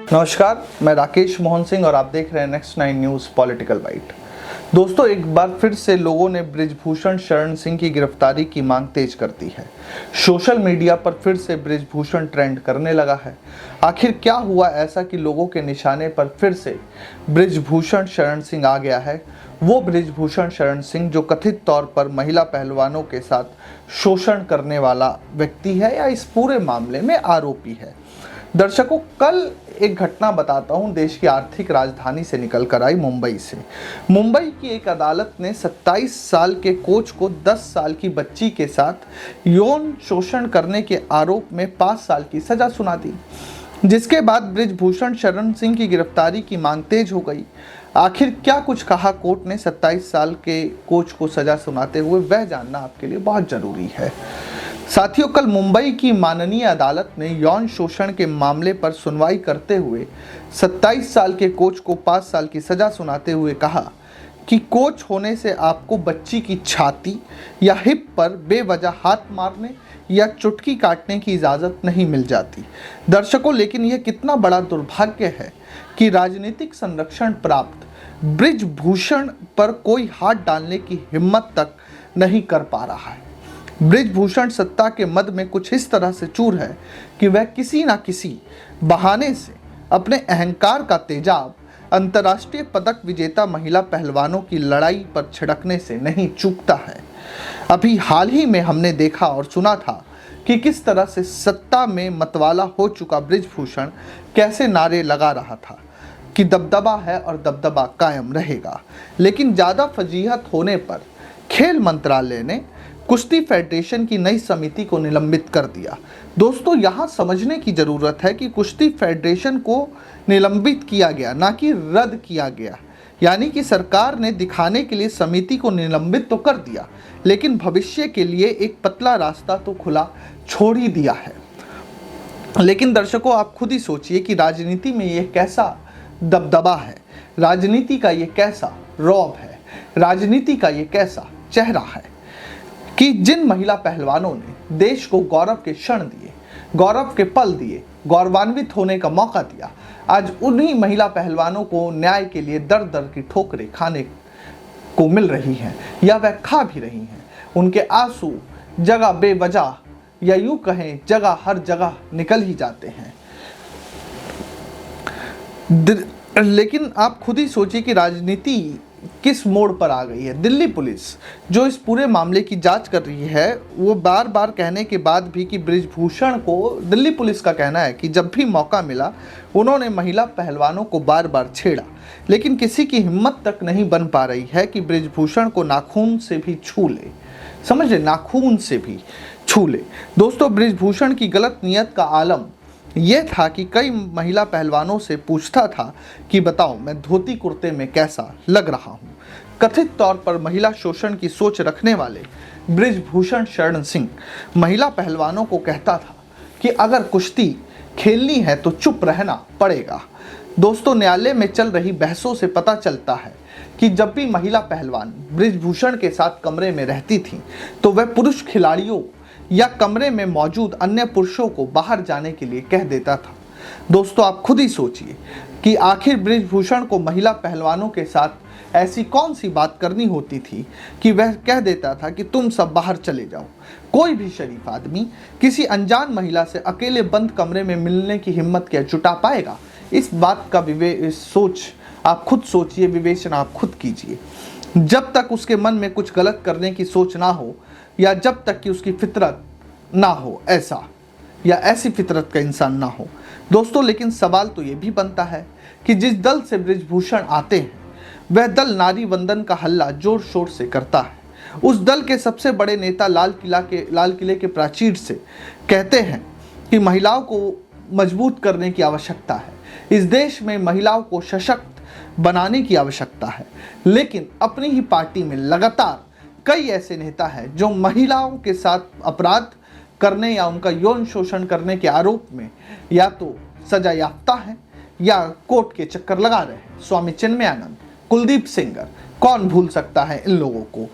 नमस्कार, मैं राकेश मोहन सिंह और आप देख रहे हैं नेक्स्ट 9 न्यूज़ पॉलिटिकल बाइट। दोस्तों, एक बार फिर से लोगों ने बृजभूषण शरण सिंह की गिरफ्तारी की मांग तेज कर दी है। सोशल मीडिया पर फिर से बृजभूषण ट्रेंड करने लगा है। आखिर क्या हुआ ऐसा कि लोगों के निशाने पर फिर से बृजभूषण शरण सिंह आ गया है? वो बृजभूषण शरण सिंह जो कथित तौर पर महिला पहलवानों के साथ शोषण करने वाला व्यक्ति है या इस पूरे मामले में आरोपी है। दर्शकों, कल एक घटना बताता हूं देश की आर्थिक राजधानी से निकल कर आई मुंबई से। मुंबई की एक अदालत ने 27 साल के कोच को 10 साल की बच्ची के साथ यौन शोषण करने के आरोप में 5 साल की सजा सुना दी, जिसके बाद बृजभूषण शरण सिंह की गिरफ्तारी की मांग तेज हो गई। आखिर क्या कुछ कहा कोर्ट ने 27 साल के कोच को सजा सुनाते हुए, वह जानना आपके लिए बहुत जरूरी है। साथियों, कल मुंबई की माननीय अदालत ने यौन शोषण के मामले पर सुनवाई करते हुए 27 साल के कोच को 5 साल की सजा सुनाते हुए कहा कि कोच होने से आपको बच्ची की छाती या हिप पर बेवजह हाथ मारने या चुटकी काटने की इजाज़त नहीं मिल जाती। दर्शकों, लेकिन यह कितना बड़ा दुर्भाग्य है कि राजनीतिक संरक्षण प्राप्त बृजभूषण पर कोई हाथ डालने की हिम्मत तक नहीं कर पा रहा है। बृजभूषण सत्ता के मद में कुछ इस तरह से चूर है कि वह किसी न किसी बहाने से अपने अहंकार का तेजाब अंतर्राष्ट्रीय पदक विजेता महिला पहलवानों की लड़ाई पर छिड़कने से नहीं चूकता है। अभी हाल ही में हमने देखा और सुना था कि किस तरह से सत्ता में मतवाला हो चुका बृजभूषण कैसे नारे लगा रहा था कि दबदबा है और दबदबा कायम रहेगा। लेकिन ज़्यादा फजीहत होने पर खेल मंत्रालय ने कुश्ती फेडरेशन की नई समिति को निलंबित कर दिया। दोस्तों, यहाँ समझने की ज़रूरत है कि कुश्ती फेडरेशन को निलंबित किया गया, ना कि रद्द किया गया। यानी कि सरकार ने दिखाने के लिए समिति को निलंबित तो कर दिया, लेकिन भविष्य के लिए एक पतला रास्ता तो खुला छोड़ ही दिया है। लेकिन दर्शकों, आप खुद ही सोचिए कि राजनीति में ये कैसा दबदबा है, राजनीति का ये कैसा रौब है, राजनीति का ये कैसा चेहरा है कि जिन महिला पहलवानों ने देश को गौरव के क्षण दिए, गौरव के पल दिए, गौरवान्वित होने का मौका दिया, आज उन्हीं महिला पहलवानों को न्याय के लिए दर दर की ठोकरें खाने को मिल रही हैं या वह खा भी रही हैं। उनके आंसू जगह बेवजह या यूं कहें जगह हर जगह निकल ही जाते हैं। लेकिन आप खुद ही सोचिए कि राजनीति किस मोड़ पर आ गई है। दिल्ली पुलिस जो इस पूरे मामले की जांच कर रही है, वो बार बार कहने के बाद भी कि बृजभूषण को, दिल्ली पुलिस का कहना है कि जब भी मौका मिला उन्होंने महिला पहलवानों को बार बार छेड़ा, लेकिन किसी की हिम्मत तक नहीं बन पा रही है कि बृजभूषण को नाखून से भी छू ले। समझे, नाखून से भी छू ले। दोस्तों, बृजभूषण की गलत नीयत का आलम यह था कि कई महिला पहलवानों से पूछता था कि बताओ मैं धोती कुर्ते में कैसा लग रहा हूँ। कथित तौर पर महिला शोषण की सोच रखने वाले बृजभूषण शरण सिंह महिला पहलवानों को कहता था कि अगर कुश्ती खेलनी है तो चुप रहना पड़ेगा। दोस्तों, न्यायालय में चल रही बहसों से पता चलता है कि जब भी महिला पहलवान बृजभूषण के साथ कमरे में रहती थी तो वह पुरुष खिलाड़ियों या कमरे में मौजूद अन्य पुरुषों को बाहर जाने के लिए कह देता था। दोस्तों, आप खुद ही सोचिए कि आखिर बृजभूषण को महिला पहलवानों के साथ ऐसी कौन सी बात करनी होती थी कि वह कह देता था कि तुम सब बाहर चले जाओ। कोई भी शरीफ आदमी किसी अनजान महिला से अकेले बंद कमरे में मिलने की हिम्मत क्या जुटा पाएगा? इस बात का सोच आप खुद सोचिए, विवेचना आप खुद कीजिए। जब तक उसके मन में कुछ गलत करने की सोच ना हो या जब तक कि उसकी फितरत ना हो ऐसा या ऐसी फितरत का इंसान ना हो। दोस्तों, लेकिन सवाल तो ये भी बनता है कि जिस दल से बृजभूषण आते हैं वह दल नारी वंदन का हल्ला जोर शोर से करता है। उस दल के सबसे बड़े नेता लाल किले के प्राचीर से कहते हैं कि महिलाओं को मजबूत करने की आवश्यकता है, इस देश में महिलाओं को सशक्त बनाने की आवश्यकता है। लेकिन अपनी ही पार्टी में लगातार कई ऐसे नेता हैं जो महिलाओं के साथ अपराध करने या उनका यौन शोषण करने के आरोप में या तो सजा याफ्ता है या कोर्ट के चक्कर लगा रहे हैं। स्वामी चिन्मयानंद, कुलदीप सेंगर, कौन भूल सकता है इन लोगों को।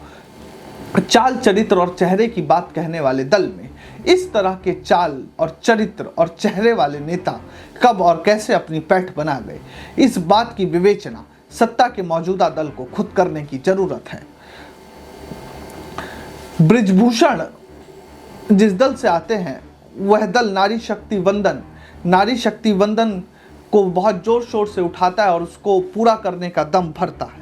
चाल चरित्र और चेहरे की बात कहने वाले दल में इस तरह के चाल और चरित्र और चेहरे वाले नेता कब और कैसे अपनी पैठ बना गए, इस बात की विवेचना सत्ता के मौजूदा दल को खुद करने की जरूरत है। बृजभूषण जिस दल से आते हैं वह दल नारी शक्ति वंदन को बहुत जोर शोर से उठाता है और उसको पूरा करने का दम भरता है।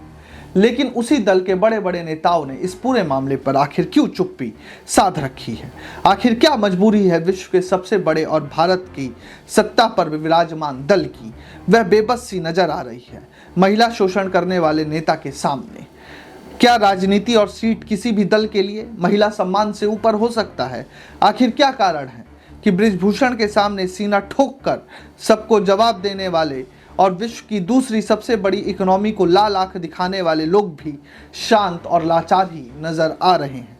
लेकिन उसी दल के बड़े बड़े नेताओं ने इस पूरे मामले पर आखिर क्यों चुप्पी साध रखी है? आखिर क्या मजबूरी है विश्व के सबसे बड़े और भारत की सत्ता पर विराजमान दल की? वह बेबस सी नजर आ रही है महिला शोषण करने वाले नेता के सामने। क्या राजनीति और सीट किसी भी दल के लिए महिला सम्मान से ऊपर हो सकता है? आखिर क्या कारण है कि बृजभूषण के सामने सीना ठोक कर सबको जवाब देने वाले और विश्व की दूसरी सबसे बड़ी इकोनॉमी को लाल आंख दिखाने वाले लोग भी शांत और लाचार ही नजर आ रहे हैं?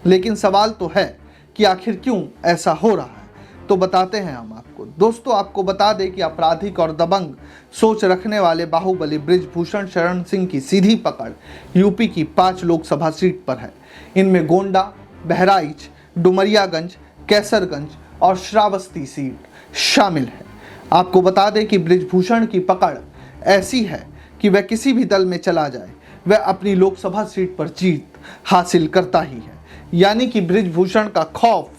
लेकिन सवाल तो है कि आखिर क्यों ऐसा हो रहा है? तो बताते हैं हम आपको। दोस्तों, आपको बता दें कि आपराधिक और दबंग सोच रखने वाले बाहुबली बृजभूषण शरण सिंह की सीधी पकड़ यूपी की 5 लोकसभा सीट पर है। इनमें गोंडा, बहराइच, डुमरियागंज, कैसरगंज और श्रावस्ती सीट शामिल है। आपको बता दें कि बृजभूषण की पकड़ ऐसी है कि वह किसी भी दल में चला जाए वह अपनी लोकसभा सीट पर जीत हासिल करता ही है। यानी कि बृजभूषण का खौफ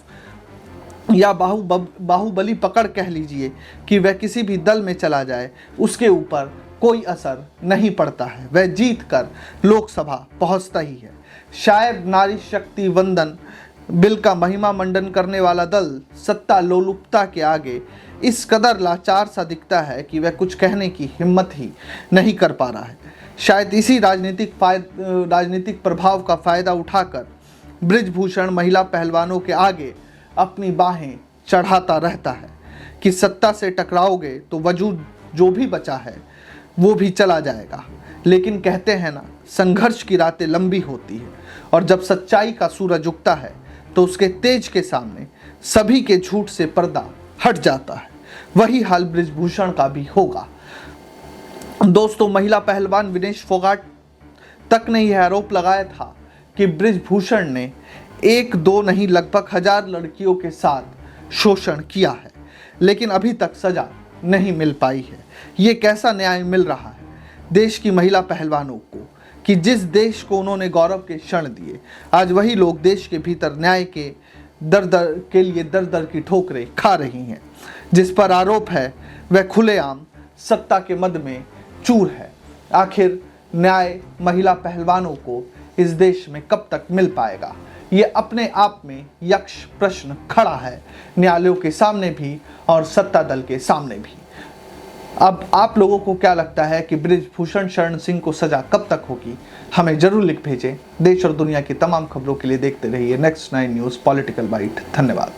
या बाहुबली पकड़ कह लीजिए कि वह किसी भी दल में चला जाए उसके ऊपर कोई असर नहीं पड़ता है, वह जीत कर लोकसभा पहुंचता ही है। शायद नारी शक्ति वंदन बिल का महिमा मंडन करने वाला दल सत्ता लोलुपता के आगे इस कदर लाचार सा दिखता है कि वह कुछ कहने की हिम्मत ही नहीं कर पा रहा है। शायद इसी राजनीतिक प्रभाव का फायदा उठाकर बृजभूषण महिला पहलवानों के आगे अपनी बाहें चढ़ाता रहता है कि सत्ता से टकराओगे तो वजूद जो भी बचा है वो भी चला जाएगा। लेकिन कहते हैं ना, संघर्ष की रातें लंबी होती है और जब सच्चाई का सूरज उगता है तो उसके तेज के सामने सभी के झूठ से पर्दा हट जाता है। वही हाल बृजभूषण का भी होगा। दोस्तों, महिला पहलवान विनेश फोगाट तक ने यह आरोप लगाया था कि बृजभूषण ने 1-2 नहीं लगभग 1000 लड़कियों के साथ शोषण किया है, लेकिन अभी तक सजा नहीं मिल पाई है। ये कैसा न्याय मिल रहा है देश की महिला पहलवानों को कि जिस देश को उन्होंने गौरव के क्षण दिए, आज वही लोग देश के भीतर न्याय के दर दर की ठोकरें खा रही हैं। जिस पर आरोप है वह खुलेआम सत्ता के मद में चूर है। आखिर न्याय महिला पहलवानों को इस देश में कब तक मिल पाएगा? ये अपने आप में यक्ष प्रश्न खड़ा है, न्यायालयों के सामने भी और सत्ता दल के सामने भी। अब आप लोगों को क्या लगता है कि बृजभूषण शरण सिंह को सजा कब तक होगी? हमें जरूर लिख भेजें। देश और दुनिया की तमाम खबरों के लिए देखते रहिए नेक्स्ट 9 न्यूज़ पॉलिटिकल बाइट। धन्यवाद।